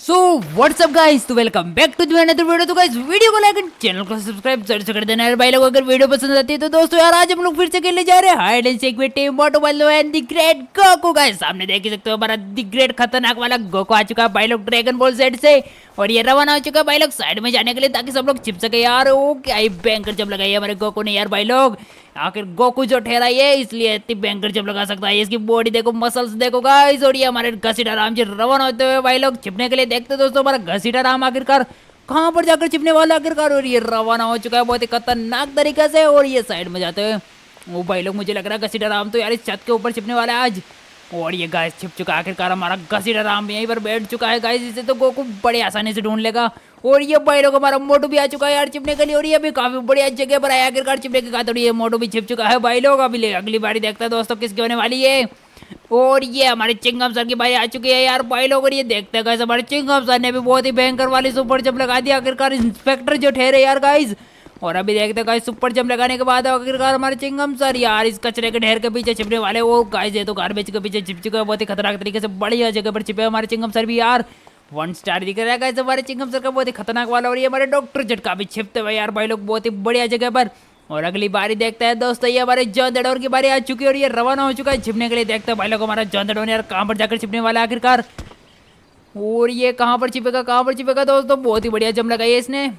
सो what's up guys, तो welcome back to another video. तो guys video को लाइक चैनल को सब्सक्राइब जरूर से कर देना यार भाई लोग, अगर वीडियो पसंद आती है तो। दोस्तों यार आज हम लोग फिर से खेलने जा रहे हैं hide and seek with team Motu Ballo and the great Goku. Guys सामने देख ही सकते हो हमारा द ग्रेट खतरनाक वाला गोकू आ चुका है भाई लोग ड्रैगन बॉल सेट से, और ये रवाना हो चुका है भाई लोग साइड में जाने के लिए ताकि सब लोग छिप सके यार। ओ क्या ही बैंकर जब लगाई है हमारे गोकू ने यार भाई लोग। आखिर गोकू जो ठहरा है इसलिए इतनी बैंकर जब लगा सकता है। इसकी बॉडी देखो, मसल्स देखो गाइस, और ये हमारे घसीटा राम जी रवाना होते हुए भाई लोग छिपने के लिए। देखते दोस्तों हमारा घसीटा राम आखिरकार कहाँ पर जाकर छिपने वाला आखिरकार, और ये रवाना हो चुका है बहुत ही खतरनाक तरीके से। और ये साइड में जाते हुए वो भाई लोग, मुझे लग रहा है घसीटा राम तो यार इस छत के ऊपर छिपने वाला है आज। और ये गाइस छिप चुका है आखिरकार हमारा घसीटा राम यहीं पर बैठ चुका है गाइस। इसे तो गोकू बड़े आसानी से ढूंढ लेगा। और ये भाई लोग हमारा मोटू भी आ चुका है यार छिपने के लिए, और ये भी काफी बढ़िया जगह पर आया आखिरकार छिपने के खातिर। ये मोटू भी छिप चुका है भाई लोग। अभी अगली बारी देखता है दोस्तों किसकी होने वाली है। और ये हमारे चिंगम सर की बारी आ चुकी है यार भाई लोग, और ये देखते हैं गाइस हमारे चिंगम सर ने भी बहुत ही भयंकर वाली सुपर जंप लगा दिया आखिरकार, इंस्पेक्टर जो ठहरे यार गाइस। और अभी देखते हैं गाइस सुपर जंप लगाने के बाद आखिरकार हमारे चिंगम सर यार इस कचरे के ढेर के पीछे छिपने वाले। वो गाइस ये तो गार्बेज के पीछे छिप चुका है बहुत ही खतरनाक तरीके से, बढ़िया जगह पर छिपे हमारे चिंगम सर भी यार। 1 स्टार दिख रहा है गाइस हमारे चिंगम सर का बहुत ही खतरनाक वाला। और ये हमारे डॉक्टर झटका भी छिपते हुए यार भाई लोग बहुत ही बढ़िया जगह पर। और अगली बारी देखते हैं दोस्तों ये हमारे जॉन दडोर की बारी आ चुकी है, और ये रवाना हो चुका है छिपने के लिए। देखते हैं भाई लोग हमारा जॉन दडोर यार कहाँ पर जाकर छिपने वाला है आखिरकार। और ये कहाँ पर छिपेगा दोस्तों, बहुत ही बढ़िया जंप लगाई है इसने।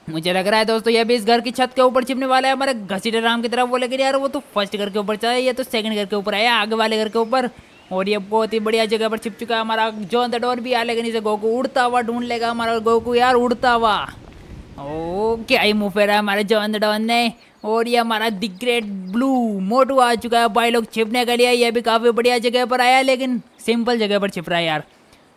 मुझे लग रहा है दोस्तों ये भी इस घर की छत के ऊपर छिपने वाला है हमारे घसीटे राम की तरफ। वो लेकिन यार वो तो फर्स्ट घर के ऊपर चला है, ये तो सेकंड घर के ऊपर आया आगे वाले घर के ऊपर। और ये बहुत ही बढ़िया जगह पर छिप चुका है हमारा जॉन द डॉन भी आ, लेकिन इसे गोकू उड़ता हुआ ढूंढ लेगा हमारा गोकू यार उड़ता हुआ। ओ क्या ही मुंह फेरा है हमारे जॉन द डॉन ने। और ये हमारा द ग्रेट ब्लू मोटू आ चुका है भाई लोग छिपने के लिए। ये भी काफी बढ़िया जगह पर आया, लेकिन सिंपल जगह पर छिप रहा है यार।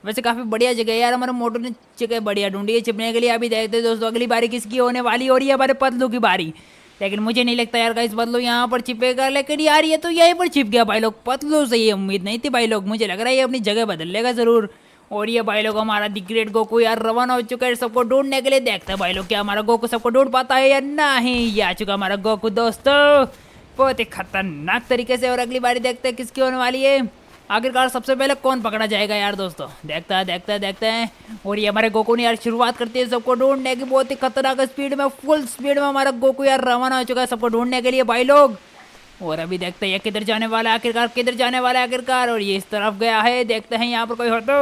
वैसे काफी बढ़िया जगह है यार, हमारे मोटू ने जगह बढ़िया ढूंढी है छिपने के लिए। अभी देखते हैं दोस्तों अगली बारी किसकी होने वाली, और ये हमारे पतलू की बारी। लेकिन मुझे नहीं लगता यार गाइस पतलू यहाँ पर छिपेगा, लेकिन यार ये तो यहीं पर छिप गया भाई लोग। पतलू से ये उम्मीद नहीं थी भाई लोग, मुझे लग रहा है ये अपनी जगह बदल लेगा जरूर। और ये भाई लोग हमारा द ग्रेट गोकू यार रवाना हो चुका है सबको ढूंढने के लिए। देखते हैं भाई लोग क्या हमारा गोकू सबको ढूंढ पाता है या नहीं। ये आ चुका हमारा गोकू दोस्तों बहुत ही खतरनाक तरीके से। और अगली बारी देखते हैं किसकी होने वाली है आखिरकार, सबसे पहले कौन पकड़ा जाएगा यार दोस्तों। देखते हैं। और ये हमारे गोकू ने यार शुरुआत करती है सबको ढूंढने की बहुत ही खतरनाक स्पीड में, फुल स्पीड में हमारा गोकू यार रवाना हो चुका है सबको ढूंढने के लिए भाई लोग। और अभी देखते हैं ये किधर जाने वाला है आखिरकार, किधर जाने वाला है आखिरकार। और ये इस तरफ गया है, देखते हैं यहाँ पर कोई हो तो।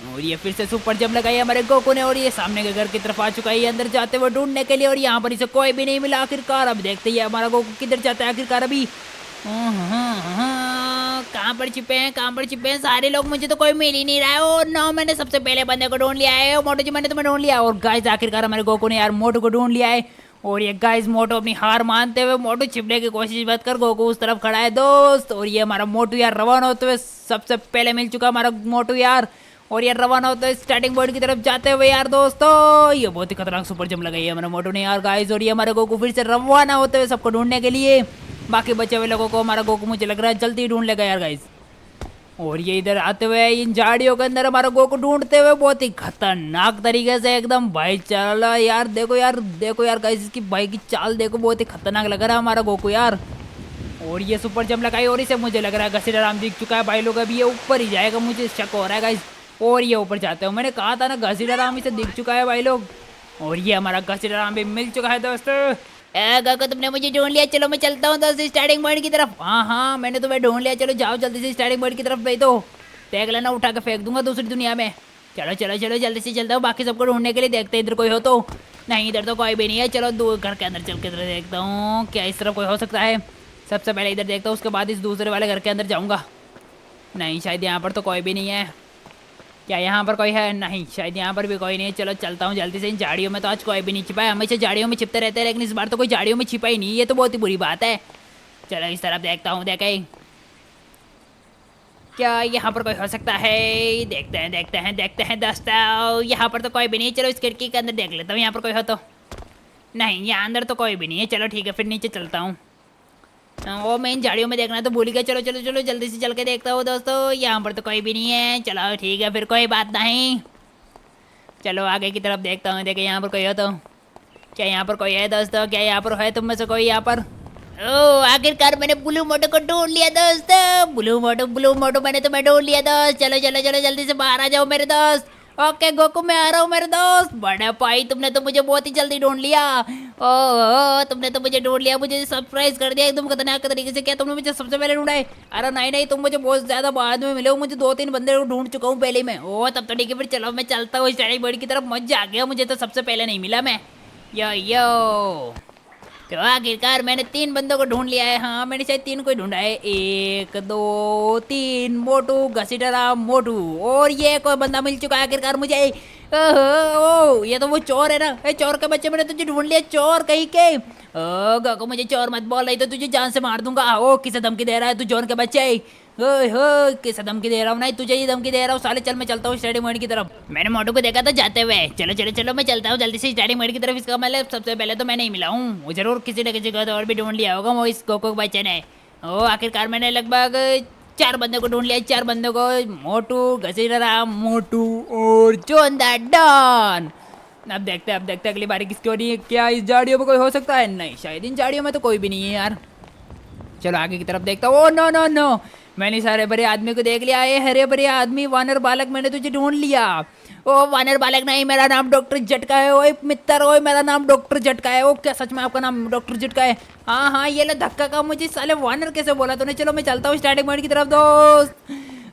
और ये फिर से सुपर जंप लगाई हमारे गोकू ने, और ये सामने के घर की तरफ आ चुका है अंदर जाते हुए ढूंढने के लिए। और यहाँ पर इसे कोई भी नहीं मिला आखिरकार। अब देखते हैं हमारा गोकू किधर जाता है आखिरकार अभी। कहाँ पर छिपे हैं सारे लोग, मुझे तो कोई मिल ही नहीं रहा है। और नो मैंने सबसे पहले बंदे को ढूंढ लिया है, मोटू जी मैंने तुम्हें ढूंढ लिया। और गाइस आखिरकार हमारे गोकू ने यार मोटू को ढूंढ लिया है। और ये गाइस मोटू अपनी हार मानते हुए मोटू छिपने की कोशिश मत कर, गोकू उस तरफ खड़ा है दोस्त। और ये हमारा मोटू यार रवाना होते हुए सबसे पहले मिल चुका हमारा मोटू यार। और ये रवाना होते हुए स्टार्टिंग पॉइंट की तरफ जाते हुए यार दोस्तों, ये बहुत ही खतरनाक सुपर जंप लगाई है हमारे मोटू ने यार गाइस। और ये हमारे गोकू फिर से रवाना होते हुए सबको ढूंढने के लिए। बाकी बचे हुए लोगों को हमारा गोकू मुझे लग रहा है जल्दी ढूंढ लेगा यार गाइस। और ये इधर आते हुए इन झाड़ियों के अंदर हमारा गोकू ढूंढते हुए बहुत ही खतरनाक तरीके से एकदम भाई चला यार। देखो यार गाइस इसकी भाई की चाल देखो, बहुत ही खतरनाक लग रहा है हमारा गोकू यार। और ये सुपर जंप लगाई, और इसे मुझे लग रहा है घसीटा राम दिख चुका है भाई लोग। अभी ये ऊपर ही जाएगा, मुझे शक हो रहा है गाइस। और ये ऊपर जाते हो, मैंने कहा था ना घसीटा राम इसे दिख चुका है भाई लोग। और ये हमारा घसीटा राम भी मिल चुका है दोस्तों। गोकू तुमने मुझे ढूंढ लिया, चलो मैं चलता हूँ दोस्त स्टार्टिंग पॉइंट की तरफ। हाँ मैंने तुम्हें ढूंढ लिया, चलो जाओ जल्दी से स्टार्टिंग पॉइंट की तरफ भेज दो। देख लेना उठा के फेंक दूंगा दूसरी दुनिया में। चलो जल्दी से चलता हूँ बाकी सबको ढूंढने के लिए। देखते हैं इधर कोई हो तो। नहीं इधर तो कोई भी नहीं है, चलो दो घर के अंदर चल के देखता हूँ क्या इस तरफ कोई हो सकता है। सबसे पहले इधर देखता हूँ, उसके बाद इस दूसरे वाले घर के अंदर जाऊँगा। नहीं शायद यहाँ पर तो कोई भी नहीं है। क्या यहाँ पर कोई है? नहीं शायद यहाँ पर भी कोई नहीं है। चलो चलता हूँ जल्दी से। इन झाड़ियों में तो आज कोई भी नहीं छिपा है, हमेशा झाड़ियों में छिपते रहते हैं, लेकिन इस बार तो कोई झाड़ियों में छिपा ही नहीं, ये तो बहुत ही बुरी बात है। चलो इस तरफ देखता हूँ, देखे क्या यहाँ पर कोई हो सकता है। देखते हैं दोस्तों, यहाँ पर तो कोई भी नहीं। चलो इस खिड़की के अंदर देख लेता हूँ यहाँ पर कोई हो तो। नहीं यहाँ अंदर तो कोई भी नहीं है। चलो ठीक है फिर नीचे चलता हूँ। वो मैं इन झाड़ियों में देखना तो भूल ही गया। चलो जल्दी से चल के देखता हूँ दोस्तों, यहाँ पर तो कोई भी नहीं है। चलो ठीक है फिर कोई बात नहीं, चलो आगे की तरफ देखता हूँ। देखे यहाँ पर कोई हो तो। क्या यहाँ पर कोई है दोस्तों, क्या यहाँ पर है तुम में से कोई यहाँ पर? ओ आखिरकार मैंने ब्लू मोटो को ढूंढ लिया दोस्त। ब्लू मोटो मैंने तुम्हें ढूंढ लिया दोस्त। चलो चलो चलो जल्दी से बाहर आ जाओ मेरे दोस्त। ओके गोकू मैं आ रहा हूँ मेरे दोस्त। बड़ा भाई तुमने तो मुझे बहुत ही जल्दी ढूंढ लिया। ओ तुमने तो मुझे ढूंढ लिया, मुझे सरप्राइज कर दिया एकदम खतरनाक तरीके से। क्या तुमने मुझे सबसे पहले ढूंढा है? अरे नहीं नहीं, तुम मुझे बहुत ज्यादा बाद में मिले हो। मुझे 2-3 बंदे को ढूंढ चुका हूँ पहले मैं। ओ तब तो ठीक है, फिर चलो मैं चलता हूँ स्टैटिक बर्ड की तरफ। मजा आ गया, मुझे तो सबसे पहले नहीं मिला मैं। यो तो आखिरकार मैंने 3 बंदों को ढूंढ लिया है। हाँ मैंने शायद 3 को ही ढूंढा है। 1 2 3 मोटू घसीटरा मोटू, और ये कोई बंदा मिल चुका है आखिरकार मुझे। ओह ये तो वो चोर है ना। चोर के बच्चे, मैंने तुझे ढूंढ लिया चोर कहीं के। ओ गाको मुझे चोर मत बोल, रही तो तुझे जान से मार दूंगा। ओ किसे धमकी दे रहा है तू चोर के बच्चे? हो किसे धमकी दे रहा हूँ? नहीं तुझे ही धमकी दे रहा हूँ साले। चल मैं चलता हूँ स्टडी पॉइंट की तरफ। मैंने मोटू को देखा था जाते हुए। चलो चलो चलो मैं चलता हूँ जल्दी से स्टडी पॉइंट की तरफ। इसका मतलब सबसे पहले तो मैं नहीं मिला हूँ, जरूर किसी न किसी को तो और भी ढूंढ लिया होगा वो इस कोको बच्चे ने। ओ आखिरकार मैंने लगभग 4 बंदों को ढूंढ लिया। 4 बंदों को, मोटू घसीटरा मोटू और जोंदा डॉन। अब देखते अगली बारी किसकी हो रही है। क्या इस झाड़ियों में कोई हो सकता है? नहीं शायद इन झाड़ियों में तो कोई भी नहीं है यार। चलो आगे की तरफ देखता हूँ। ओ नो नो नो, मैंने सारे बड़े आदमी को देख लिया। ये हरे भरे आदमी वानर बालक, मैंने तुझे ढूंढ लिया। ओ वानर बालक नहीं, मेरा नाम डॉक्टर झटका है। ओए मित्र, ओए मेरा नाम डॉक्टर झटका है। ओ क्या सच में आपका नाम डॉक्टर झटका है? हाँ हाँ ये ले धक्का का मुझे साले वानर कैसे बोला तूने। चलो मैं चलता हूँ स्टार्टिंग पॉइंट की तरफ दोस्त।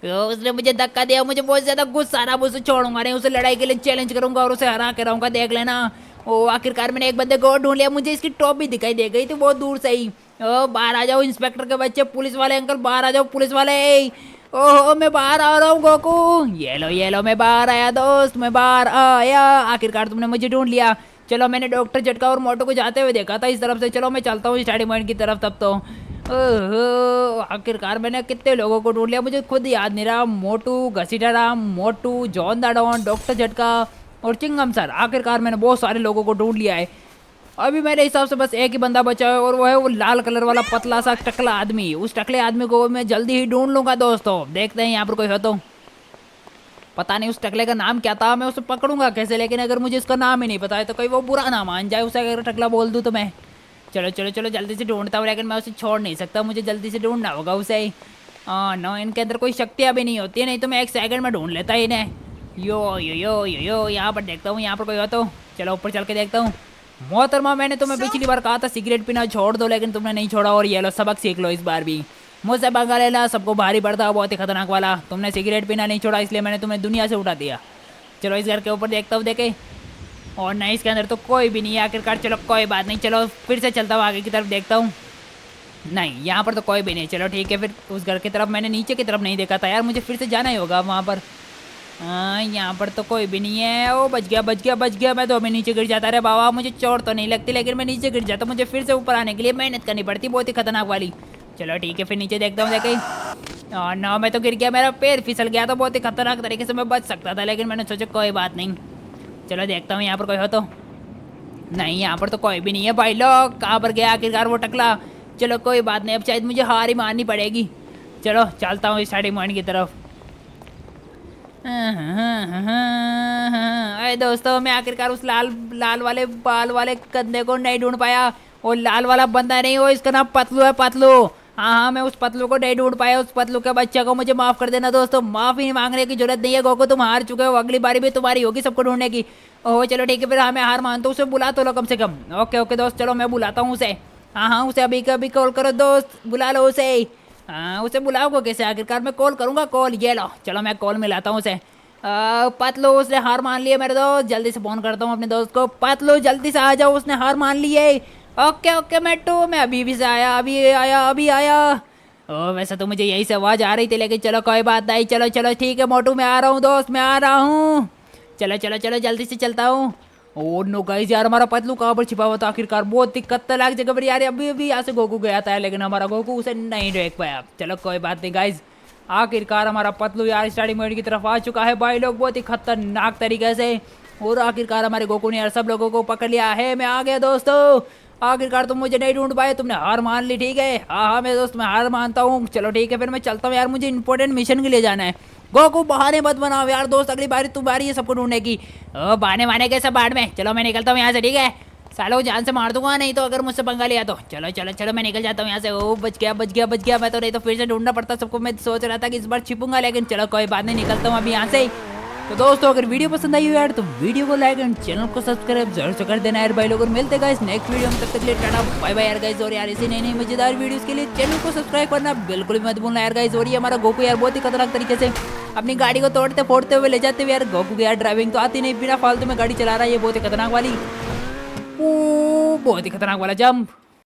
उसने मुझे धक्का दिया, मुझे बहुत ज्यादा गुस्सा आ रहा। उसे छोड़ूंगा नहीं, उसे लड़ाई के लिए चैलेंज करूंगा और उसे हरा के रहूंगा, देख लेना। ओ आखिरकार मैंने एक बंदे को और ढूंढ लिया। मुझे इसकी टॉप भी दिखाई दे गई थी बहुत दूर से ही। ओ बाहर आ जाओ इंस्पेक्टर के बच्चे, पुलिस वाले अंकल बाहर आ जाओ पुलिस वाले। ओहो मैं बाहर आ रहा हूँ गोकू। ये लो मैं बाहर आया दोस्त, मैं बाहर आया। आखिरकार तुमने मुझे ढूंढ लिया। चलो मैंने डॉक्टर झटका और मोटो को जाते हुए देखा था इस तरफ से। चलो मैं चलता हूँ स्टार्टिंग पॉइंट की तरफ तब तो। ओहो आखिरकार मैंने कितने लोगों को ढूंढ लिया मुझे खुद याद नहीं रहा। मोटू घसीटा मोटू जॉन द डॉन डॉक्टर झटका और चिंगम सर। आखिरकार मैंने बहुत सारे लोगों को ढूंढ लिया है। अभी मेरे हिसाब से बस एक ही बंदा बचा है और वो है वो लाल कलर वाला पतला सा टकला आदमी। उस टकले आदमी को मैं जल्दी ही ढूंढ लूंगा दोस्तों। देखते हैं यहाँ पर कोई हो तो। पता नहीं उस टकले का नाम क्या था, मैं उसे पकड़ूंगा कैसे, लेकिन अगर मुझे उसका नाम ही नहीं पता है तो कहीं वो बुरा ना मान जाए उसे अगर टकला बोल दूँ तो मैं। चलो चलो चलो जल्दी से ढूंढता हूँ, लेकिन मैं उसे छोड़ नहीं सकता, मुझे जल्दी से ढूंढना होगा उसे। नो इनके अंदर कोई शक्तियाँ भी नहीं होती है, नहीं तो मैं 1 सेकंड में ढूंढ लेता इन्हें। यो यहाँ पर देखता हूँ यहाँ पर कोई हो तो। चलो ऊपर चल के देखता हूँ। मोहतरमा मैंने तुम्हें पिछली बार कहा था सिगरेट पीना छोड़ दो, लेकिन तुमने नहीं छोड़ा। और ये लो सबक सीख लो इस बार भी। मुझसे पंगा लेना सबको भारी पड़ता, बहुत ही खतरनाक वाला। तुमने सिगरेट पीना नहीं छोड़ा इसलिए मैंने तुम्हें दुनिया से उठा दिया। चलो इस घर के ऊपर देखता हूँ देखे, और नहीं इसके अंदर तो कोई भी नहीं है आखिरकार। चलो कोई बात नहीं, चलो फिर से चलता हूँ आगे की तरफ देखता हूँ। नहीं यहाँ पर तो कोई भी नहीं। चलो ठीक है फिर उस घर की तरफ, मैंने नीचे की तरफ नहीं देखा था यार, मुझे फिर से जाना ही होगा वहाँ पर। हाँ यहाँ पर तो कोई भी नहीं है। ओ बच गया। मैं तो अभी नीचे गिर जाता। अरे बाबा मुझे चोट तो नहीं लगती, लेकिन मैं नीचे गिर जाता। मुझे फिर से ऊपर आने के लिए मेहनत करनी पड़ती, बहुत ही खतरनाक वाली। चलो ठीक है फिर नीचे देखता हूँ देखे। और ना मैं तो गिर गया, मेरा पैर फिसल गया, तो बहुत ही खतरनाक तरीके से मैं बच सकता था, लेकिन मैंने सोचा कोई बात नहीं। चलो देखता हूँ यहाँ पर कोई हो तो। नहीं यहाँ पर तो कोई भी नहीं है। भाई लोग कहाँ पर गया आखिरकार वो टकला। चलो कोई बात नहीं, अब शायद मुझे हार ही मारनी पड़ेगी। चलो चलता हूँ स्टार्टिंग पॉइंट की तरफ। अरे दोस्तों मैं आखिरकार उस लाल वाले बाल वाले कंधे को नहीं ढूंढ पाया। वो लाल वाला बंदा नहीं, वो इसका नाम पतलू है, पतलू। हाँ मैं उस पतलू को नहीं ढूंढ पाया। उस पतलू के बच्चे को मुझे माफ कर देना दोस्तों, माफी मांगने की जरूरत नहीं है। गोको तुम हार चुके हो, अगली बारी भी तुम्हारी होगी सबको ढूंढने की। ओह चलो ठीक है फिर, हाँ मैं हार मानता हूँ, उसे बुला तो लो कम से कम। ओके दोस्त चलो मैं बुलाता हूँ उसे। हाँ उसे अभी कभी कॉल करो दोस्त, बुला लो उसे। हाँ उसे बुलाओगे कैसे आखिरकार? मैं कॉल करूँगा कॉल, ये लो। चलो मैं कॉल मिलाता हूँ उसे। पतलू उसने हार मान ली है मेरे दोस्त, जल्दी से फोन करता हूँ अपने दोस्त को। पतलू जल्दी से आ जाओ, उसने हार मान ली है। ओके मेट्टू मैं अभी से आया, अभी आया। ओ वैसे तो मुझे यही से आवाज़ आ रही थी, लेकिन चलो कोई बात नहीं। चलो ठीक है मोटू मैं आ रहा हूँ दोस्त, मैं आ रहा हूँ। चलो जल्दी से चलता हूँ। ओ नो गाइस यार हमारा पतलू कहाँ पर छिपा हुआ था आखिरकार? बहुत ही खतरनाक जगह पर यार। अभी यहाँ से गोकू गया था, लेकिन हमारा गोकू उसे नहीं देख पाया। चलो कोई बात नहीं गाइस, आखिरकार हमारा पतलू यार स्टार्टिंग पॉइंट की तरफ आ चुका है भाई लोग, बहुत ही खतरनाक तरीके से। और आखिरकार हमारे गोकू ने यार सब लोगों को पकड़ लिया है। मैं आ गया दोस्तों। आखिरकार तुम मुझे नहीं ढूंढ पाए, तुमने हार मान ली। ठीक है हाँ मेरे दोस्त मैं हार मानता हूँ। चलो ठीक है फिर मैं चलता हूँ यार, मुझे इंपॉर्टेंट मिशन के लिए जाना है। गोकू बहाने मत बनाओ यार दोस्त, अगली बारी तुम्हारी है सबको ढूंढने की। बहाने माने के सब बाढ़ में। चलो मैं निकलता हूँ यहाँ से, ठीक है सालों को जान से मार दूंगा, नहीं तो अगर मुझसे पंगा लिया तो। चलो चलो चलो, मैं निकल जाता हूँ यहाँ से। ओ बच गया बच गया बच गया मैं तो, नहीं तो फिर से ढूंढना पड़ता सबको। मैं सोच रहा था कि इस बार छिपूंगा, लेकिन चलो कोई बात नहीं, निकलता हूँ अभी यहाँ से। तो दोस्तों अगर वीडियो पसंद आई हो यार तो वीडियो को लाइक एंड चैनल को सब्सक्राइब जरूर से कर देना यार भाई लोग। और मिलते गाइस नेक्स्ट वीडियो में, तब तक के लिए टाटा बाय बाय यार गाइस। और यार ऐसी नई नई मजेदार वीडियोस के लिए चैनल को सब्सक्राइब करना बिल्कुल भी मत भूलना यार गाइस। और ये हमारा गोकू यार बहुत ही खतरनाक तरीके से अपनी गाड़ी को तोड़ते फोड़ते हुए ले जाते हुए यार। गोकू की यार ड्राइविंग तो आती नहीं, बिना फालतू में गाड़ी चला रहा है ये, बहुत ही खतरनाक वाली। बहुत ही खतरनाक वाला जंप।